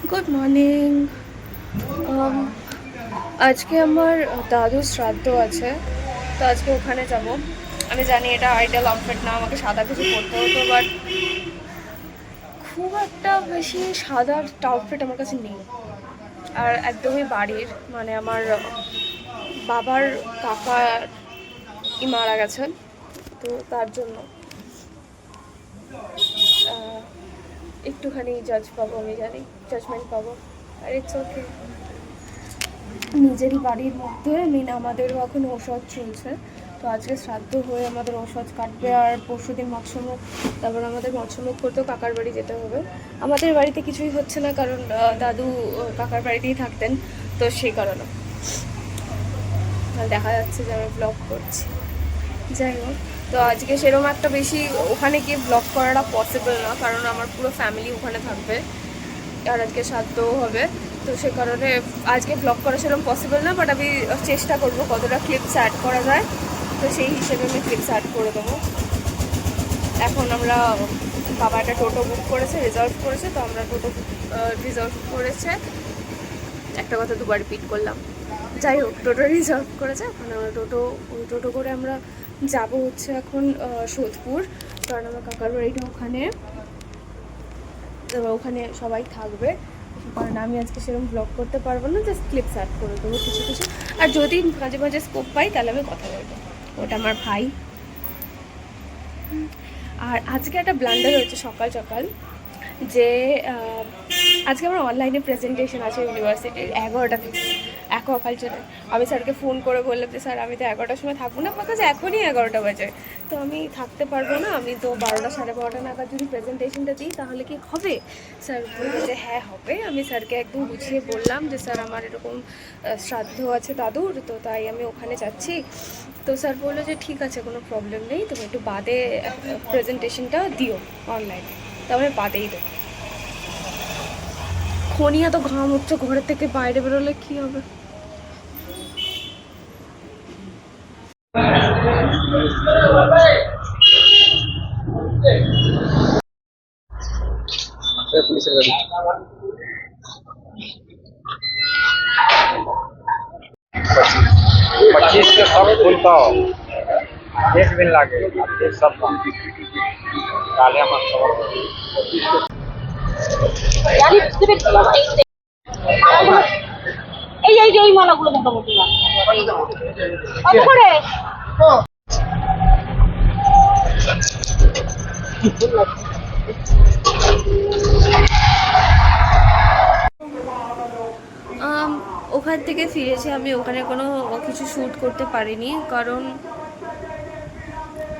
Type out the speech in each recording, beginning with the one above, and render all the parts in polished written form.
Good morning. আজকে আমার দাদুর শ্রাদ্ধ আছে, তো আজকে ওখানে যাব। আমি জানি এটা আইডিয়াল আউটফিট না, আমাকে সাদা কিছু পরতে হতো, বাট খুব একটা বেশি সাদা আউটফিট আমার কাছে নেই। আর একদমই বাড়ির, মানে আমার বাবার কাকা মারা গেছেন, তো তার জন্য একটুখানি জাজ পাবো, আমি জানি জাজমেন্ট পাবো, আর ইটস ওকে। নিজেরই বাড়ির মধ্যে আমাদেরও এখন ঔষধ চলছে, তো আজকে শ্রাদ্ধ হয়ে আমাদের ঔষধ কাটবে, আর পরশুদিন মৎস্যমুখ, তারপর আমাদের মৎস্যমুখ করতেও কাকার বাড়ি যেতে হবে। আমাদের বাড়িতে কিছুই হচ্ছে না, কারণ দাদু কাকার বাড়িতেই থাকতেন, তো সেই কারণে দেখা যাচ্ছে যে আমি ব্লগ করছি। যাই হোক, তো আজকে সেরকম একটা বেশি ওখানে গিয়ে ব্লগ করাটা পসিবল না, কারণ আমার পুরো ফ্যামিলি ওখানে থাকবে, আর আজকে শ্রাদ্ধও হবে, তো সে কারণে আজকে ব্লগ করা সেরকম পসিবল না। বাট আমি চেষ্টা করবো কতটা ক্লিপস অ্যাড করা যায়, তো সেই হিসেবে আমি ক্লিপস অ্যাড করে দেবো। এখন আমরা বাবা একটা টোটো বুক করেছে, রিজার্ভ করেছে, তো আমরা টোটো রিজার্ভ করেছে, একটা কথা দুবার রিপিট করলাম। যাই হোক, টোটো রিজার্ভ করেছে, এখন আমরা টোটো করে আমরা যাব হচ্ছে এখন সোদপুর, কারণ আমার কাকার বাড়িটা ওখানে, ওখানে সবাই থাকবে, কারণ আমি আজকে সেরকম ব্লগ করতে পারবো না, জাস্ট ক্লিপস অ্যাড করে দেবো কিছু কিছু। আর যদি মাঝে মাঝে স্কোপ পাই তাহলে আমি কথা বলবো। ওটা আমার ভাই। আর আজকে একটা ব্লান্ডার হয়েছে সকাল সকাল, যে আজকে আমার অনলাইনে প্রেজেন্টেশন আছে ইউনিভার্সিটির 11টা থেকে, অ্যাকোয়াকালচারে। আমি স্যারকে ফোন করে বললাম যে স্যার আমি তো 11টার সময় থাকবো না, আমার কাছে এখনই 11টা বাজে, তো আমি থাকতে পারবো না, আমি তো 12টা 12:30 নাগাদ যদি প্রেজেন্টেশনটা দিই তাহলে কি হবে? স্যার বললো যে হ্যাঁ হবে। আমি স্যারকে একদম বুঝিয়ে বললাম যে স্যার আমার এরকম শ্রাদ্ধ আছে দাদুর, তো তাই আমি ওখানে যাচ্ছি। তো স্যার বললো যে ঠিক আছে, কোনো প্রবলেম নেই, তুমি একটু বাদে প্রেজেন্টেশনটা দিও অনলাইনে, তারপরে বাদেই দেবো। খনিয়া তো ঘাম উঠছে, ঘরের থেকে বাইরে বেরোলে কি হবে? পুলিশের গাড়ি 25 के सब खुलता हो 1 दिन लागे ये सब काले আমার খবর জানি বুঝতে পেরেছি বাবা, এই এই যে এই মালাগুলো মোটামুটি কত করে? ওখান থেকে ফিরেছি আমি, ওখানে কোনো কিছু শ্যুট করতে পারিনি, কারণ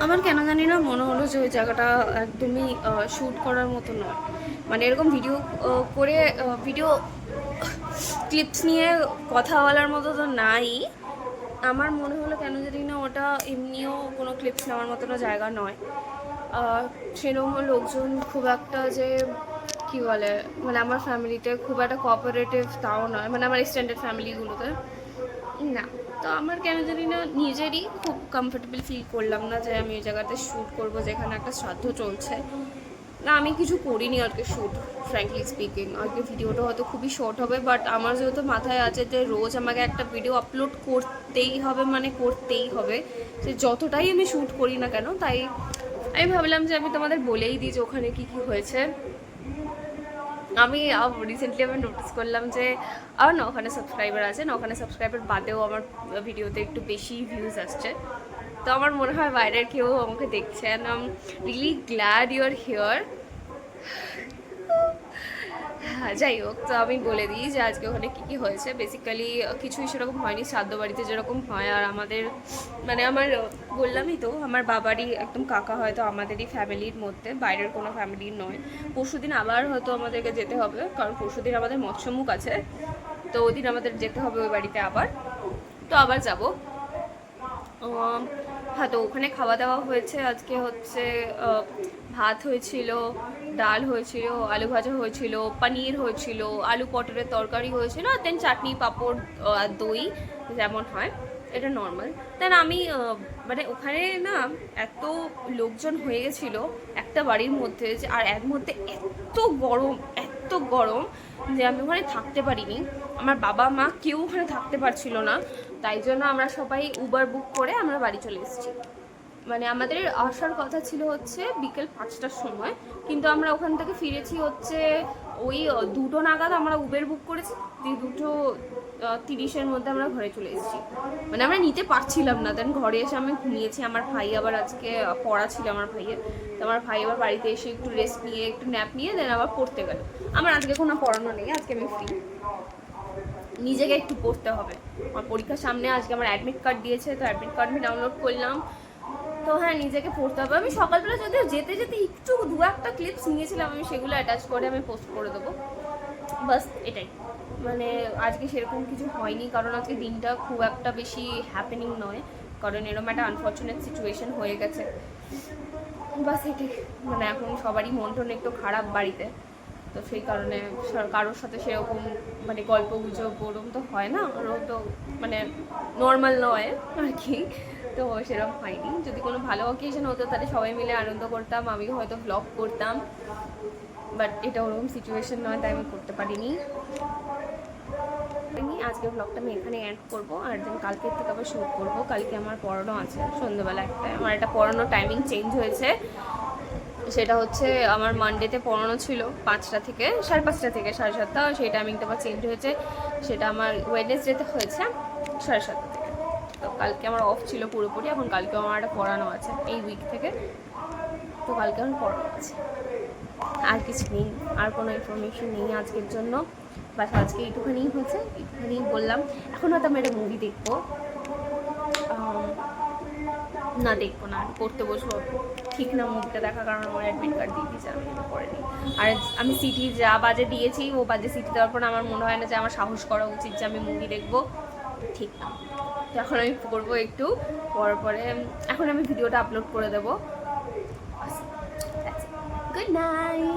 আমার কেন জানি না মনে হলো যে ওই জায়গাটা একদমই শ্যুট করার মতো নয়। মানে এরকম ভিডিও করে ভিডিও ক্লিপস নিয়ে কথা বলার মতো তো নাই। আমার মনে হলো কেন জানি না ওটা এমনিও কোনো ক্লিপস নেওয়ার মতো জায়গা নয়। সেরকম লোকজন খুব একটা যে কী বলে, মানে আমার ফ্যামিলিতে খুব একটা কোঅপারেটিভ তাও নয়, মানে আমার এক্সটেন্ডেড ফ্যামিলিগুলোতে না। তো আমার কেন জানি না নিজেরই খুব কমফোর্টেবল ফিল করলাম না যে আমি ওই জায়গাতে শ্যুট করবো যেখানে একটা শ্রাদ্ধ চলছে। না, আমি কিছু করিনি আজকে শ্যুট, ফ্র্যাঙ্কলি স্পিকিং। আজকে ভিডিওটা হয়তো খুবই শর্ট হবে, বাট আমার যেহেতু মাথায় আছে যে রোজ আমাকে একটা ভিডিও আপলোড করতেই হবে, মানে করতেই হবে, সে যতটাই আমি শ্যুট করি না কেন, তাই আমি ভাবলাম যে আমি তোমাদের বলেই দিই যে ওখানে কী কী হয়েছে। আমি রিসেন্টলি আমি নোটিস করলাম যে আমার না ওখানে সাবস্ক্রাইবার আছে না, ওখানে সাবস্ক্রাইবার বাদেও আমার ভিডিওতে একটু বেশি ভিউজ আসছে, তো আমার মনে হয় বাইরের কেউ আমাকে দেখছে, and I am really glad you are here. হ্যাঁ, যাই হোক, তো আমি বলে দিই যে আজকে ওখানে কী কী হয়েছে। বেসিক্যালি কিছুই সেরকম হয়নি, শ্রাদ্ধ বাড়িতে যেরকম হয়। আর আমাদের মানে আমার বললামই তো, আমার বাবারই একদম কাকা, হয়তো আমাদেরই ফ্যামিলির মধ্যে, বাইরের কোনো ফ্যামিলির নয়। পরশুদিন আবার হয়তো আমাদেরকে যেতে হবে, কারণ পরশুদিন আমাদের মৎস্যমুখ আছে, তো ওই দিন আমাদের যেতে হবে ওই বাড়িতে আবার, তো আবার যাব। হ্যাঁ, তো ওখানে খাওয়া দাওয়া হয়েছে আজকে, হচ্ছে ভাত হয়েছিল, ডাল হয়েছিল, আলু ভাজা হয়েছিল, পনির হয়েছিল, আলু পটলের তরকারি হয়েছিল, আর দেন চাটনি পাঁপড় আর দই যেমন হয়, এটা নর্মাল। দেন আমি মানে ওখানে না এত লোকজন হয়ে গেছিলো একটা বাড়ির মধ্যে, যে আর এর মধ্যে এত গরম, এত মারাত্মক গরম যে আমি ওখানে থাকতে পারিনি, আমার বাবা মা কেউ ওখানে থাকতে পারছিল না, তাই জন্য আমরা সবাই উবার বুক করে আমরা বাড়ি চলে এসেছি। মানে আমাদের আসার কথা ছিল হচ্ছে বিকেল 5টার সময়, কিন্তু আমরা ওখান থেকে ফিরেছি হচ্ছে ওই 2টো নাগাদ আমরা উবের বুক করেছি, 2:30-এর মধ্যে আমরা ঘরে চলে এসেছি। মানে আমরা নিতে পারছিলাম না, দেন ঘরে এসে আমি ঘুমিয়েছি। আমার ভাই আবার আজকে পড়া ছিল আমার ভাইয়ের, তো আমার ভাই আবার বাড়িতে এসে একটু রেস্ট নিয়ে একটু ন্যাপ নিয়ে দেন আবার পড়তে গেল। আমার আজকে কোনো পড়ানো নেই, আজকে আমি ফ্রি, নিজেকে একটু পড়তে হবে। আমার পরীক্ষার সামনে আজকে আমার অ্যাডমিট কার্ড দিয়েছে, তো অ্যাডমিট কার্ড আমি ডাউনলোড করলাম। তো হ্যাঁ, নিজেকে পড়তে হবে। আমি সকালবেলা যদিও যেতে যেতে একটু 2-1টা ক্লিপস নিয়েছিলাম, আমি সেগুলো অ্যাটাচ করে আমি পোস্ট করে দেবো, বাস এটাই। মানে আজকে সেরকম কিছু হয়নি, কারণ আজকে দিনটা খুব একটা বেশি হ্যাপেনিং নয়, কারণ এরকম একটা আনফর্চুনেট সিচুয়েশন হয়ে গেছে, বাস এটাই। মানে এখন সবারই মন টন একটু খারাপ বাড়িতে, তো সেই কারণে কারোর সাথে সেরকম মানে গল্প গুজব ওরম তো হয় না, ওরও তো মানে নর্মাল নয় আর কি, তো সেরকম হয়নি। যদি কোনো ভালো অকেশন হতো তাহলে সবাই মিলে আনন্দ করতাম, আমিও হয়তো ভ্লগ করতাম, বাট এটা ওরকম সিচুয়েশন নয়, তাই আমি করতে পারিনি। আজকের ব্লগটা আমি এখানে এন্ড করবো, আর দেন কালকের থেকে আবার শ্যুট করবো। কালকে আমার পড়ানো আছে সন্ধ্যেবেলা একটা, আমার একটা পড়ানো টাইমিং চেঞ্জ হয়েছে। সেটা হচ্ছে আমার মানডেতে পড়ানো ছিল 5টা থেকে 5:30 থেকে 7:30, সেই টাইমিংটা আবার চেঞ্জ হয়েছে, সেটা আমার ওয়েডনেসডেতে হয়েছে 7:30 থেকে। তো কালকে আমার অফ ছিল পুরোপুরি, এখন কালকে আমার একটা পড়ানো আছে এই উইক থেকে, তো কালকে আমার পড়ানো আছে। আর কিছু নেই, আর কোনো ইনফরমেশন নেই আজকের জন্য, বাস আজকে এইটুখানিই হয়েছে, এইটুখানি বললাম। এখন হয়তো আমি একটা মুভি দেখবো, না দেখবো না, পড়তে বসবো, ঠিক না মুভিটা দেখা, কারণ আমার অ্যাডমিট কার্ড দিয়ে দিয়েছে, আমি এটা পড়িনি। আর আমি সিটি যা বাজে দিয়েছি, ও বাজে সিটি দেওয়ার পর আমার মনে হয় না যে আমার সাহস করা উচিত যে আমি মুভি দেখবো, ঠিক না। তো এখন আমি করবো একটু পরে এখন আমি ভিডিওটা আপলোড করে দেবো। Good night.